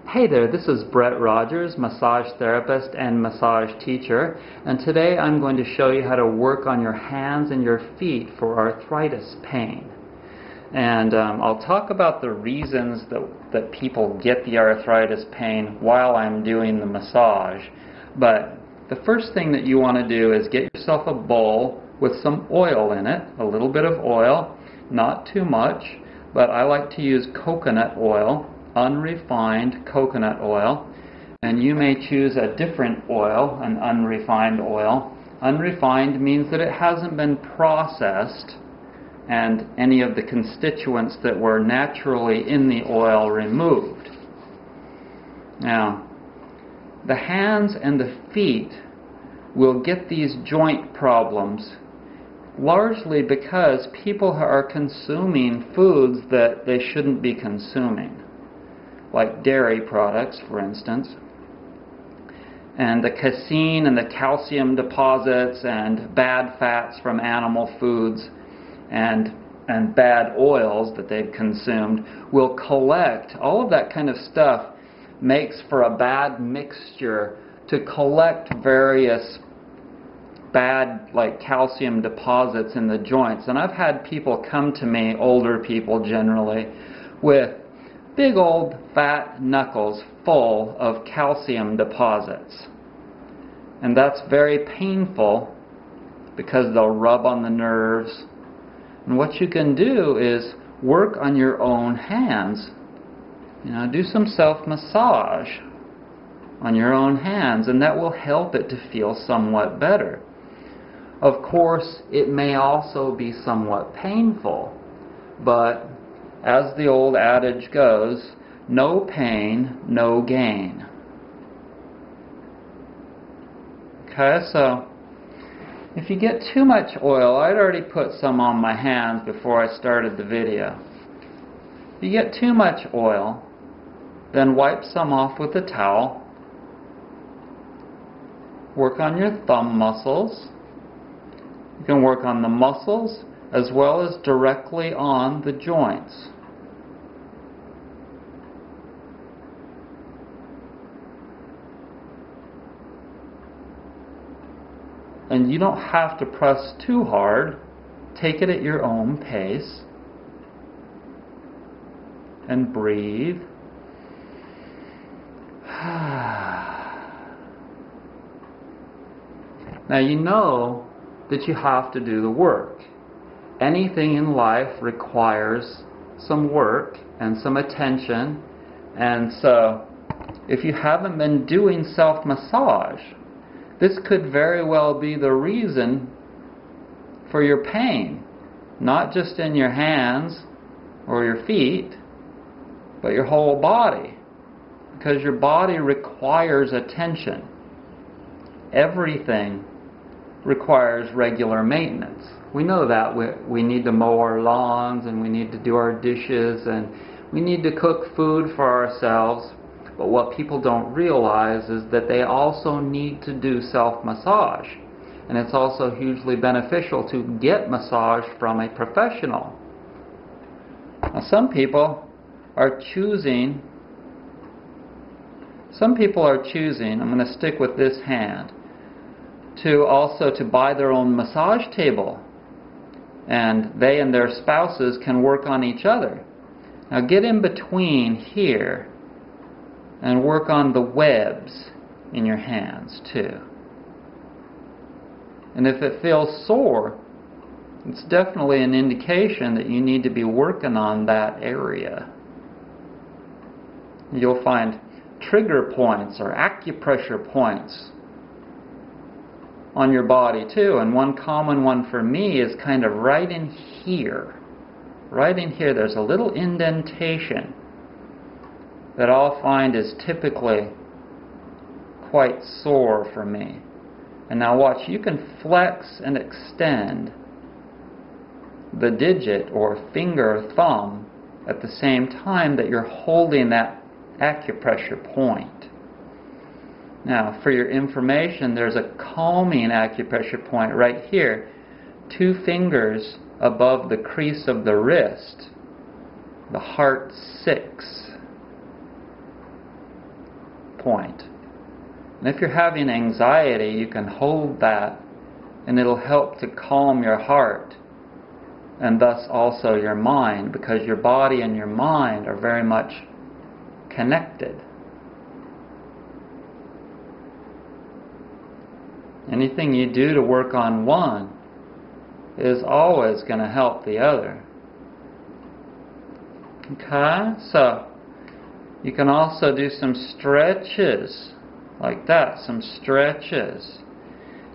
Hey there, this is Brett Rogers, massage therapist and massage teacher, and today I'm going to show you how to work on your hands and your feet for arthritis pain. And I'll talk about the reasons that people get the arthritis pain while I'm doing the massage. But the first thing that you want to do is get yourself a bowl with some oil in it, a little bit of oil, not too much, but I like to use coconut oil, unrefined coconut oil, and you may choose a different oil, an unrefined oil. Unrefined means that it hasn't been processed and any of the constituents that were naturally in the oil removed. Now, the hands and the feet will get these joint problems largely because people are consuming foods that they shouldn't be consuming, like dairy products, for instance. And the casein and the calcium deposits and bad fats from animal foods and bad oils that they've consumed will collect. All of that kind of stuff makes for a bad mixture to collect various bad, like calcium deposits in the joints. And I've had people come to me, older people generally, with big old fat knuckles full of calcium deposits. And that's very painful because they'll rub on the nerves. And what you can do is work on your own hands. Do some self-massage on your own hands, and that will help it to feel somewhat better. Of course, it may also be somewhat painful, but as the old adage goes, no pain, no gain. Okay, so if you get too much oil, I'd already put some on my hands before I started the video. If you get too much oil, then wipe some off with a towel. Work on your thumb muscles. You can work on the muscles as well as directly on the joints. And you don't have to press too hard. Take it at your own pace. And breathe. Now you know that you have to do the work. Anything in life requires some work and some attention. And so if you haven't been doing self-massage, this could very well be the reason for your pain, not just in your hands or your feet, but your whole body, because your body requires attention. Everything requires regular maintenance. We know that. We need to mow our lawns, and we need to do our dishes, and we need to cook food for ourselves. But what people don't realize is that they also need to do self-massage. And it's also hugely beneficial to get massage from a professional. Now, some people are choosing, I'm going to stick with this hand, to buy their own massage table. And they and their spouses can work on each other. Now get in between here and work on the webs in your hands too. And if it feels sore, it's definitely an indication that you need to be working on that area. You'll find trigger points or acupressure points on your body too, and one common one for me is kind of right in here. Right in here there's a little indentation that I'll find is typically quite sore for me. And now watch, you can flex and extend the digit or finger or thumb at the same time that you're holding that acupressure point. Now, for your information, there's a calming acupressure point right here, 2 fingers above the crease of the wrist, the heart 6. point. And if you're having anxiety, you can hold that, and it'll help to calm your heart, and thus also your mind, because your body and your mind are very much connected. Anything you do to work on one is always going to help the other. Okay, so you can also do some stretches like that, some stretches.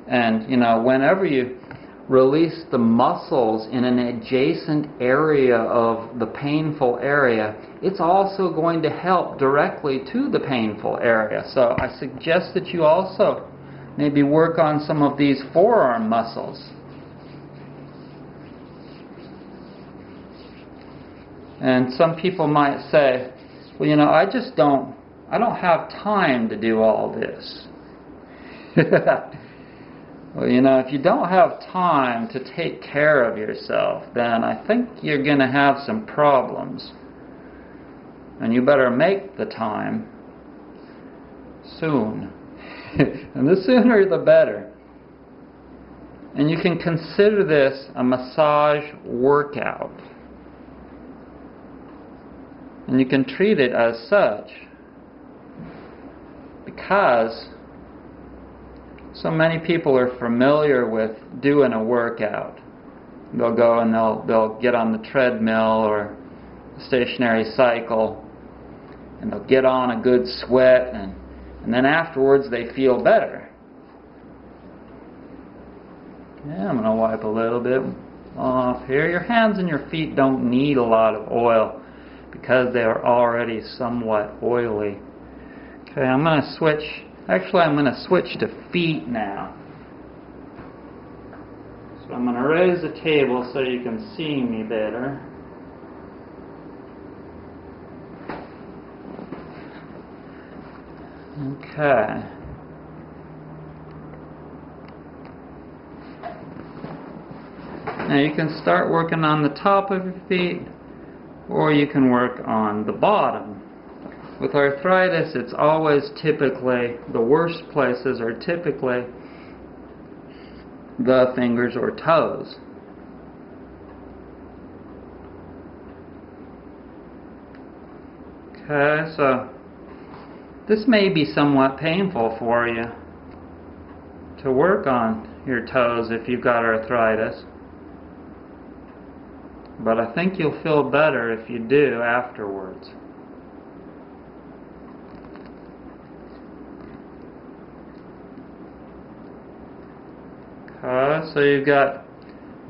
And whenever you release the muscles in an adjacent area of the painful area, it's also going to help directly to the painful area. So I suggest that you also maybe work on some of these forearm muscles. And some people might say, well, I don't have time to do all this. Well, if you don't have time to take care of yourself, then I think you're going to have some problems. And you better make the time soon. And the sooner the better. And you can consider this a massage workout. And you can treat it as such, because so many people are familiar with doing a workout. They'll go and they'll get on the treadmill or a stationary cycle, and they'll get on a good sweat, and then afterwards they feel better. Yeah, I'm going to wipe a little bit off here. Your hands and your feet don't need a lot of oil because they are already somewhat oily. Okay, I'm going to switch. Actually, I'm going to switch to feet now. So I'm going to raise the table so you can see me better. Okay. Now you can start working on the top of your feet, or you can work on the bottom. With arthritis, it's always typically, the worst places are typically the fingers or toes. Okay, so this may be somewhat painful for you to work on your toes if you've got arthritis. But I think you'll feel better if you do afterwards. So you've got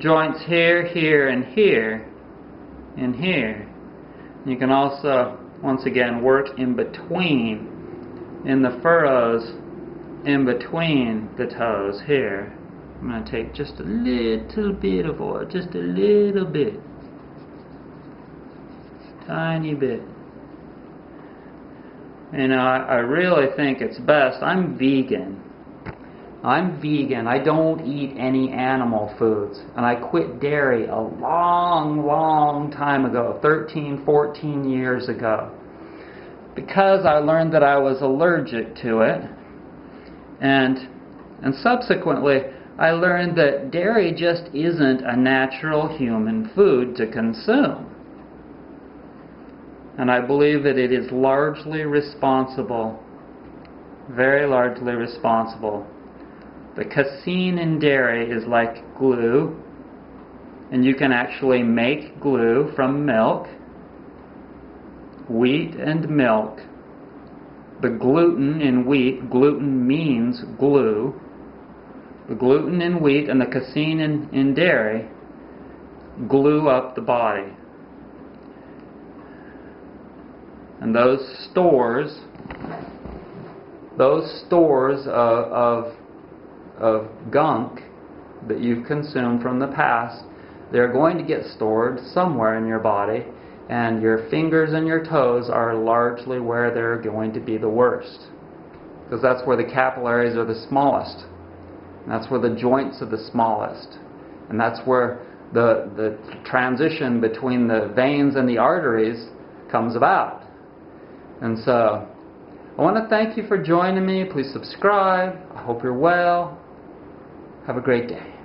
joints here, here, and here, and here. You can also, once again, work in between, in the furrows, in between the toes here. I'm going to take just a little bit of oil, just a little bit. Tiny bit. I really think it's best. I'm vegan. I don't eat any animal foods. And I quit dairy a long, long time ago, 13, 14 years ago, because I learned that I was allergic to it. And subsequently, I learned that dairy just isn't a natural human food to consume. And I believe that it is largely responsible, very largely responsible. The casein in dairy is like glue, and you can actually make glue from milk, wheat and milk. The gluten in wheat, gluten means glue. The gluten in wheat and the casein in dairy glue up the body. And those stores of gunk that you've consumed from the past, they're going to get stored somewhere in your body, and your fingers and your toes are largely where they're going to be the worst, because that's where the capillaries are the smallest, and that's where the joints are the smallest, and that's where the transition between the veins and the arteries comes about. And so I want to thank you for joining me. Please subscribe. I hope you're well. Have a great day.